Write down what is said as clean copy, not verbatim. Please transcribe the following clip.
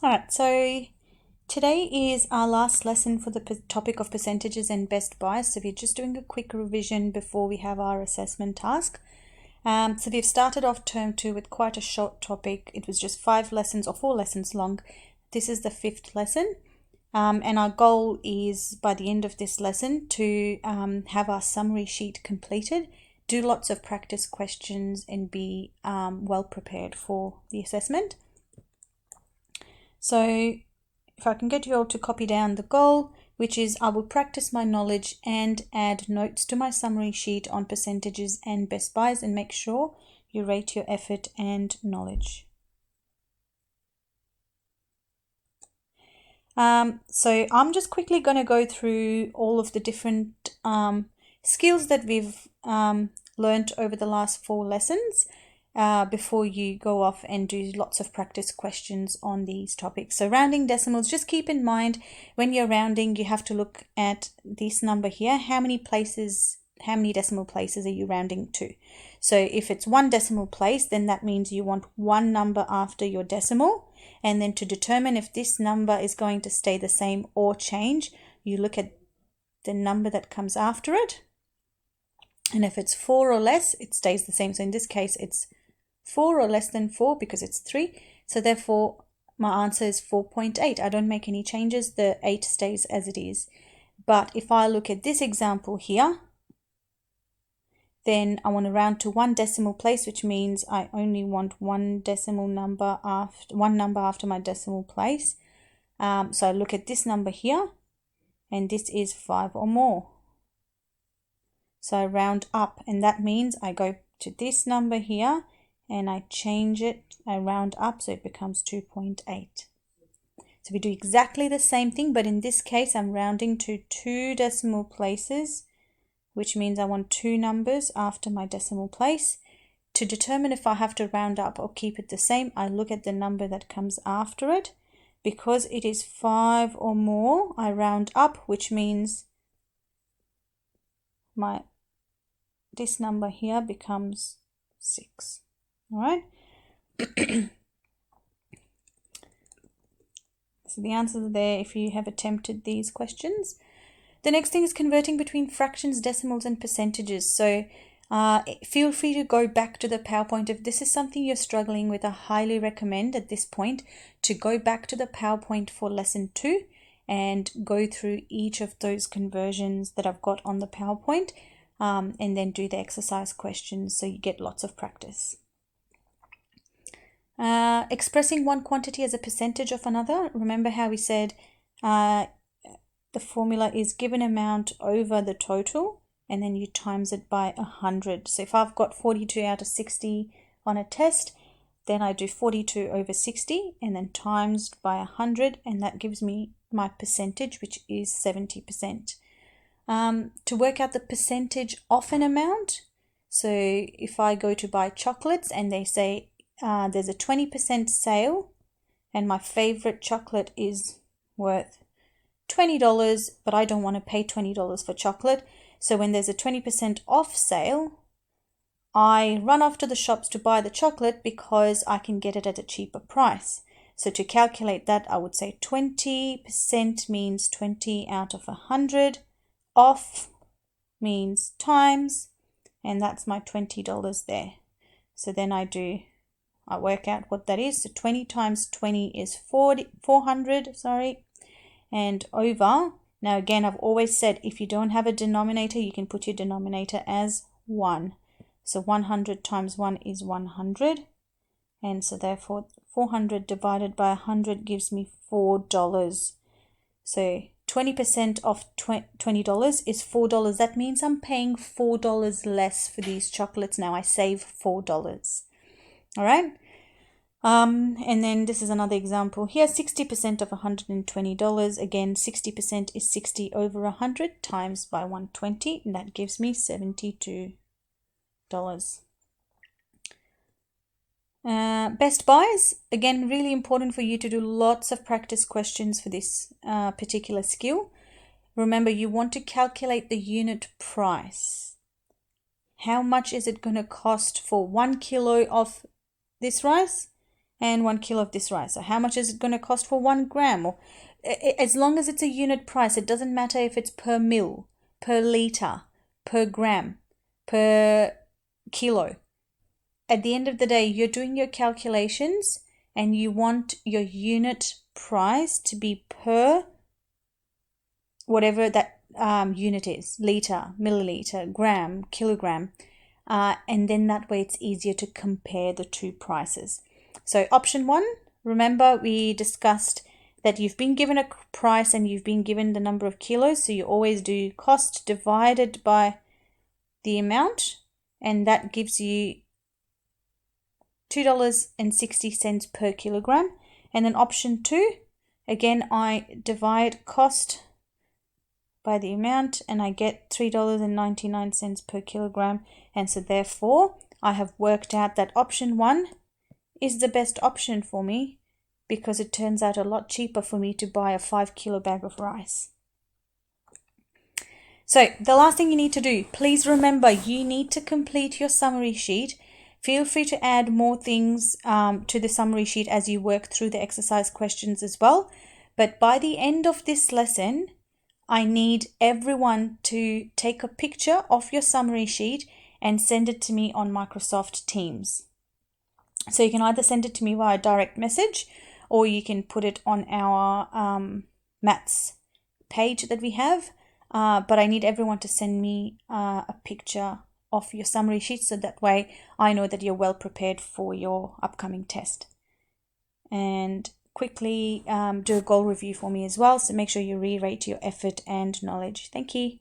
All right, so today is our last lesson for the topic of percentages and best buys. So we're just doing a quick revision before we have our assessment task. So we've started off term 2 with quite a short topic. It was just 5 lessons or 4 lessons long. This is the 5th lesson. And our goal is by the end of this lesson to have our summary sheet completed, do lots of practice questions and be well prepared for the assessment. So if I can get you all to copy down the goal, which is I will practice my knowledge and add notes to my summary sheet on percentages and best buys, and make sure you rate your effort and knowledge. So I'm just quickly going to go through all of the different skills that we've learned over the last 4 lessons before you go off and do lots of practice questions on these topics. So rounding decimals, just keep in mind when you're rounding, you have to look at this number here. How many decimal places are you rounding to? So if it's 1 decimal place, then that means you want 1 number after your decimal. And then to determine if this number is going to stay the same or change, you look at the number that comes after it. And if it's 4 or less, it stays the same. So in this case, it's 4 or less than 4 because it's 3. So therefore, my answer is 4.8. I don't make any changes. The 8 stays as it is. But if I look at this example here, then I want to round to 1 decimal place, which means I only want 1 number after my decimal place. So I look at this number here, and this is 5 or more. So I round up, and that means I go to this number here and I change it, I round up, so it becomes 2.8. So we do exactly the same thing, but in this case I'm rounding to 2 decimal places, which means I want 2 numbers after my decimal place. To determine if I have to round up or keep it the same, I look at the number that comes after it. Because it is 5 or more, I round up, which means this number here becomes 6. All right. So the answers are there if you have attempted these questions. The next thing is converting between fractions, decimals, and percentages. So feel free to go back to the PowerPoint. If this is something you're struggling with, I highly recommend at this point to go back to the PowerPoint for lesson 2 and go through each of those conversions that I've got on the PowerPoint, and then do the exercise questions so you get lots of practice. Expressing one quantity as a percentage of another. Remember how we said the formula is given amount over the total, and then you times it by 100. So if I've got 42 out of 60 on a test, then I do 42 over 60 and then times by 100, and that gives me my percentage, which is 70%. To work out the percentage of an amount, so if I go to buy chocolates and they say there's a 20% sale and my favorite chocolate is worth $20, but I don't want to pay $20 for chocolate. So when there's a 20% off sale, I run off to the shops to buy the chocolate because I can get it at a cheaper price. So to calculate that, I would say 20% means 20 out of 100. Off means times, and that's my $20 there. So then I work out what that is. So 20 times 20 is 400, and over. Now again, I've always said if you don't have a denominator, you can put your denominator as 1. So 100 times 1 is 100, and so therefore 400 divided by 100 gives me $4. So 20% of $20 is $4. That means I'm paying $4 less for these chocolates now. I save $4. All right. And then this is another example here. 60% of $120. Again, 60% is 60 over 100 times by 120, and that gives me $72. Best buys, again, really important for you to do lots of practice questions for this particular skill. Remember, you want to calculate the unit price. How much is it going to cost for 1 kilo of this rice and 1 kilo of this rice. So how much is it going to cost for 1 gram? Or as long as it's a unit price, it doesn't matter if it's per mil, per liter, per gram, per kilo. At the end of the day, you're doing your calculations and you want your unit price to be per whatever that unit is, liter, milliliter, gram, kilogram, and then that way it's easier to compare the two prices. So option 1, remember we discussed that you've been given a price and you've been given the number of kilos, so you always do cost divided by the amount, and that gives you $2.60 per kilogram. And then option 2, again, I divide cost by the amount and I get $3.99 per kilogram. And so therefore, I have worked out that option 1 is the best option for me because it turns out a lot cheaper for me to buy a 5 kilo bag of rice. So the last thing you need to do, please remember you need to complete your summary sheet. Feel free to add more things to the summary sheet as you work through the exercise questions as well. But by the end of this lesson, I need everyone to take a picture of your summary sheet and send it to me on Microsoft Teams. So you can either send it to me via direct message or you can put it on our maths page that we have. But I need everyone to send me a picture of your summary sheet so that way I know that you're well prepared for your upcoming test. And quickly do a goal review for me as well, so make sure you re-rate your effort and knowledge. Thank you.